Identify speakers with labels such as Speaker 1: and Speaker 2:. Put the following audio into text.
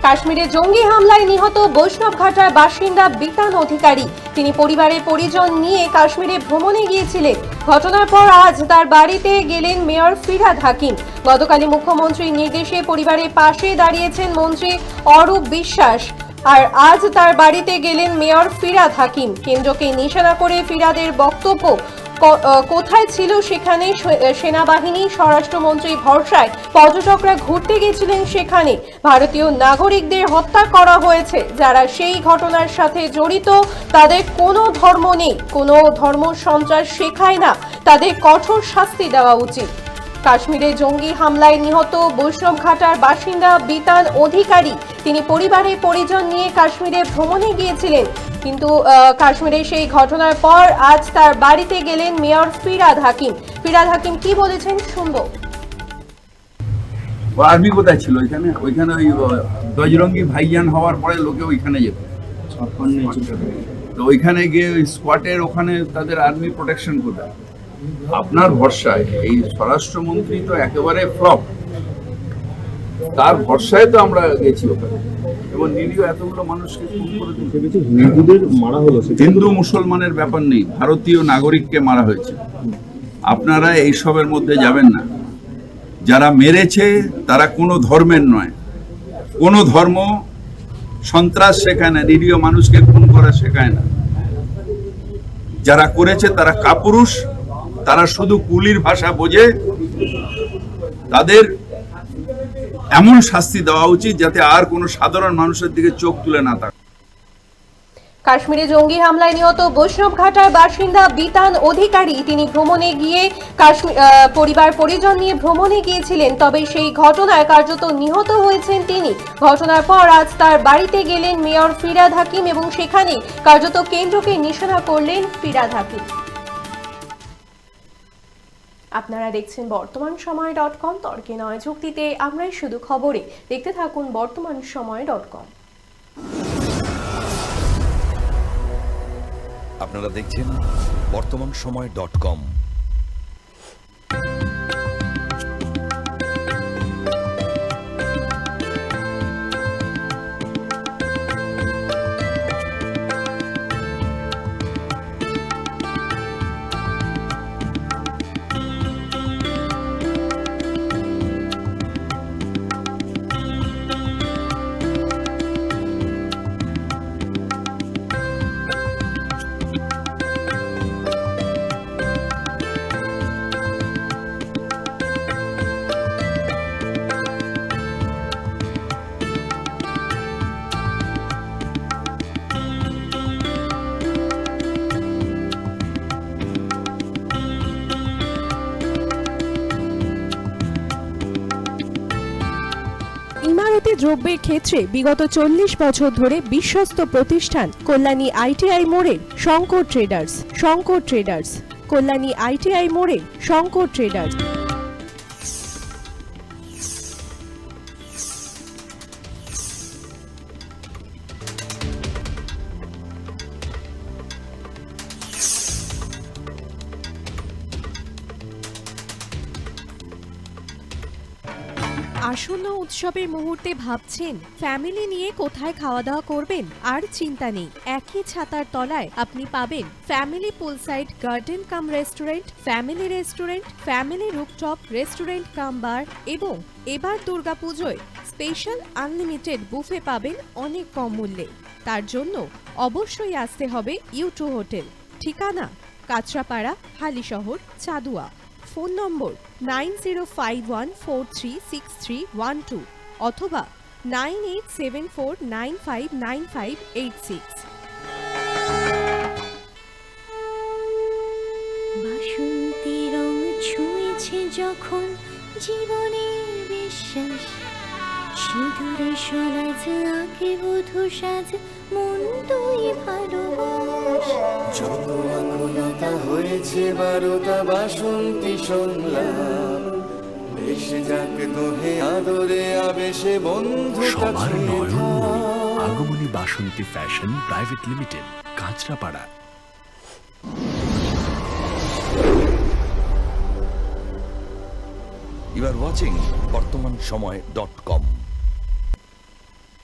Speaker 1: কাশ্মীরে জঙ্গি হামলায় নিহত বৈষ্ণবঘাটার বাসিন্দা বিতান অধিকারী। তিনি পরিবারের পরিজন নিয়ে কাশ্মীরে ভ্রমণে গিয়েছিলেন। ঘটনার পর আজ তার বাড়িতে গেলেন মেয়র ফিরহাদ হাকিম। গতকালই মুখ্যমন্ত্রীর নির্দেশে পরিবারের পাশে দাঁড়িয়েছেন মন্ত্রী অরূপ বিশ্বাস। আর আজ তার বাড়িতে গেলেন মেয়র ফিরহাদ হাকিম। কেন্দ্রকে নিশানা করে ফিরহাদের বক্তব্য, কোথায় ছিল সেখানে সেনাবাহিনী, স্বরাষ্ট্রমন্ত্রী ভরসায় পর্যটকরা ঘুরতে গেছিলেন সেখানে। ভারতীয় নাগরিকদের হত্যা করা হয়েছে, যারা সেই ঘটনার সাথে জড়িত তাদের কোনো ধর্ম নেই, কোনো ধর্ম সন্ত্রাস শেখায় না, তাদের কঠোর শাস্তি দেওয়া উচিত। কাশ্মীরে জঙ্গি হামলায় নিহত বৈষ্ণবঘাটার বাসিন্দা বিতান অধিকারী। তিনি পরিবারের পরিজন নিয়ে কাশ্মীরে ভ্রমণে গিয়েছিলেন, কিন্তু কাশ্মীরে সেই ঘটনার পর আজ তার বাড়িতে গেলেন মেয়র ফিরহাদ হাকিম। ফিরহাদ হাকিম কি বলেছেন শুনবো।
Speaker 2: আর্মি কোথায় ছিল ওইখানে ওই বজরঙ্গি ভাইজান হওয়ার পরে লোকে ওইখানে যেত, তো ওইখানে গিয়ে ওই স্কোয়াডের ওখানে তাদের আর্মি প্রোটেকশন কোথায়? আপনার ভরসায় এই স্বরাষ্ট্রমন্ত্রী তো একেবারে ফ্লপ, তার ভরসায় তো আমরা গেছি ওখানে, এবং নিরীহ এতগুলো মানুষকে খুন করে দিয়েছে।
Speaker 3: হিন্দুদের মারা হলো,
Speaker 2: হিন্দু মুসলমানের ব্যাপার নেই, ভারতীয় নাগরিককে মারা হয়েছে। আপনারা এইসবের মধ্যে যাবেন না। যারা মেরেছে তারা কোনো ধর্মের নয়, কোনো ধর্ম সন্ত্রাস শেখায় না, নিরীহ মানুষকে খুন করা শেখায় না। যারা করেছে তারা কাপুরুষ, তারা শুধু কুলির ভাষা বোঝে। তাদের এমন শাস্তি দেওয়া উচিত যাতে আর কোনো সাধারণ মানুষের দিকে চোখ তুলে না থাকে।
Speaker 1: কাশ্মীরে জঙ্গি হামলায় নিহত বৈষ্ণবঘাটার বাসিন্দা বিতান অধিকারী। তিনি ভ্রমণে গিয়ে পরিবার পরিজন নিয়ে ভ্রমণে গিয়েছিলেন, তবে সেই ঘটনায় কার্যত নিহত হয়েছেন তিনি। ঘটনার পর আজ তার বাড়িতে গেলেন মেয়র ফিরহাদ হাকিম এবং সেখানে কার্যত কেন্দ্রকে নিশানা করলেন ফিরহাদ হাকিম। আপনারা দেখছেন বর্তমানসময়.com। তর্কে নয় যুক্তিতে, আমরাই শুধু খবরে। দেখতে থাকুন বর্তমানসময়.com।
Speaker 4: আপনারা দেখছেন বর্তমানসময়.com।
Speaker 1: ইমারতি দ্রব্যের ক্ষেত্রে বিগত 40 বছর ধরে বিশ্বস্ত প্রতিষ্ঠান কল্যাণী ITI মোড়ের শঙ্কর ট্রেডার্স। কল্যাণী ITI মোড়ের শঙ্কর ট্রেডার্স। আসন্ন উৎসবের মুহূর্তে ভাবছেন ফ্যামিলি নিয়ে কোথায় খাওয়া দাওয়া করবেন? আর চিন্তা নেই, একই ছাতার তলায় আপনি পাবেন family poolside garden cum restaurant, family rooftop restaurant cum bar, এবং এবার দুর্গাপুজোয় স্পেশাল আনলিমিটেড বুফে পাবেন অনেক কম মূল্যে। তার জন্য অবশ্যই আসতে হবে U2 হোটেল। ঠিকানা কাঁচরাপাড়া, হালিশহর, চাদুয়া। ফোন নম্বর 9051436312 অথবা 9874959586।
Speaker 5: বাসন্তী রং ছুঁয়েছে যখন জীবনের বিশ্বাস, সিঁদুরে সরাজ আঁকে বধূ সাজ, মন তুই ভালোবাস।
Speaker 6: যত আকুলতা হয়েছে বারোটা বাসন্তী সংলাপ, ভেসে যাক দোহে আদরে আবেশে বন্ধু
Speaker 7: সবার নয়নমণি আগমনী Basanti fashion private limited, Kanchrapara.
Speaker 4: You are watching বর্তমানসময়.com।